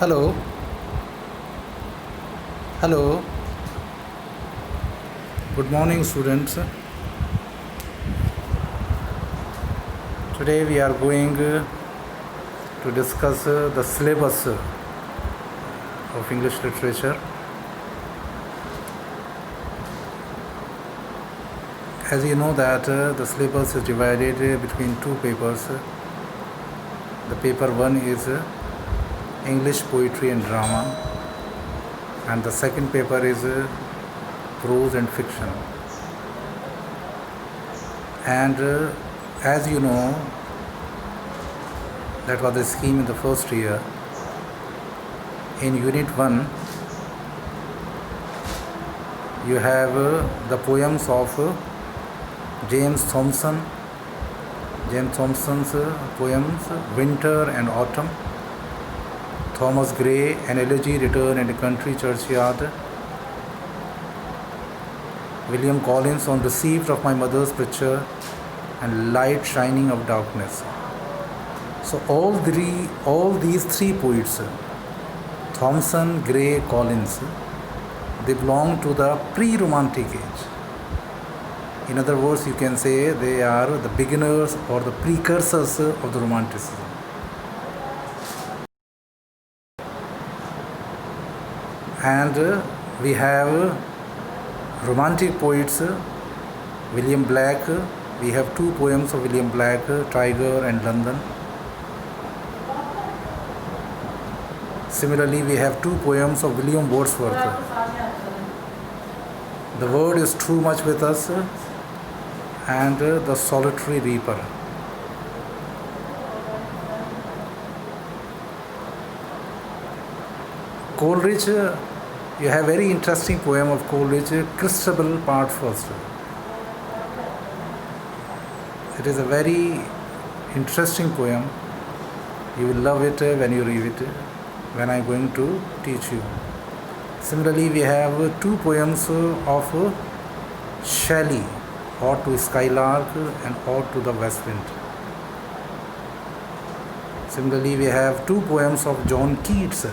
Hello, hello. Good morning, students. Today we are going to discuss the syllabus of English literature. As you know that the syllabus is divided between two papers. The paper one is English poetry and drama, and the second paper is prose and fiction. And as you know, that was the scheme in the first year. In Unit 1, you have the poems of James Thomson. James Thomson's poems Winter and Autumn. Thomas Gray, An Elegy Written in a Country Churchyard. William Collins, On Receipt of My Mother's Picture, and Light Shining of Darkness. So all these three poets, Thomson, Gray, Collins, they belong to the pre-Romantic age. In other words, you can say they are the beginners or the precursors of the Romanticism. And we have Romantic poets, William Blake. We have two poems of William Blake, Tiger and London. Similarly, we have two poems of William Wordsworth. The Word is Too Much With Us and The Solitary Reaper. Coleridge, you have very interesting poem of Coleridge, Christabel Part First. It is a very interesting poem. You will love it when you read it, when I am going to teach you. Similarly, we have two poems of Shelley, Ode to Skylark and Ode to the West Wind. Similarly, we have two poems of John Keats,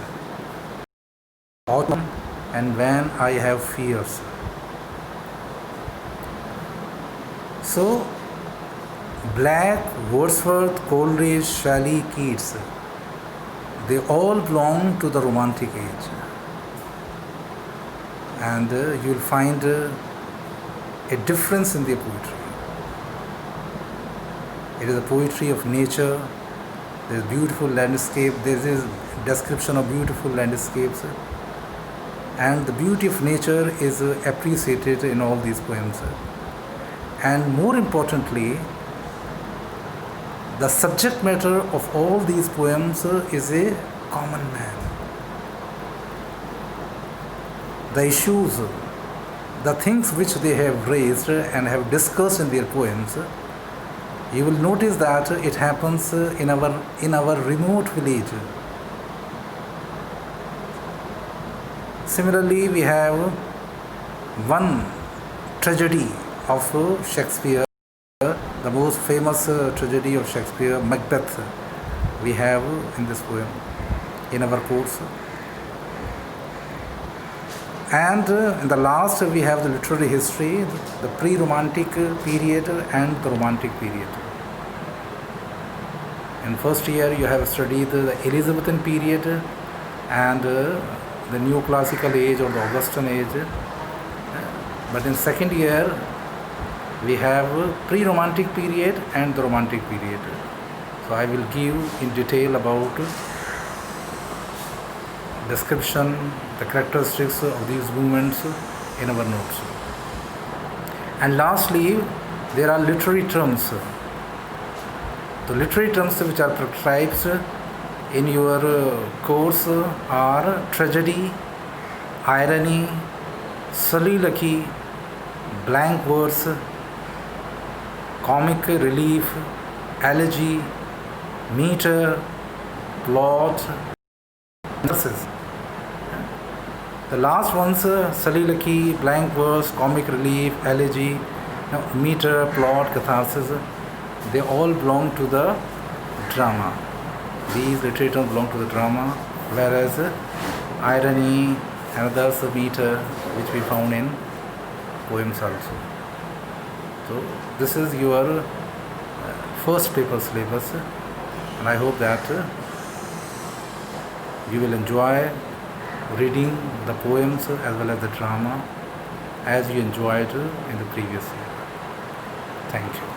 Autumn and When I Have Fears. So, Blake, Wordsworth, Coleridge, Shelley, Keats, they all belong to the Romantic age. And you will find a difference in their poetry. It is a poetry of nature. There is beautiful landscape. There is description of beautiful landscapes. And the beauty of nature is appreciated in all these poems. And more importantly, the subject matter of all these poems is a common man. The issues, the things which they have raised and have discussed in their poems, you will notice that it happens in our remote village. Similarly, we have one tragedy of Shakespeare, the most famous tragedy of Shakespeare, Macbeth, we have in this poem, in our course. And in the last, we have the literary history, the pre-Romantic period and the Romantic period. In first year, you have studied the Elizabethan period and the Neoclassical age or the Augustan age. But in second year, we have pre-Romantic period and the Romantic period. So I will give in detail about description, the characteristics of these movements in our notes. And lastly, there are literary terms. The literary terms which are prescribed in your course are tragedy, irony, soliloquy, blank verse, comic relief, elegy, meter, plot, verses. The last ones, soliloquy, blank verse, comic relief, elegy, meter, plot, catharsis, they all belong to the drama. These literatures belong to the drama. whereas irony and others meter which we found in poems also. So this is your first paper syllabus, and I hope that you will enjoy reading the poems as well as the drama as you enjoyed in the previous year. Thank you.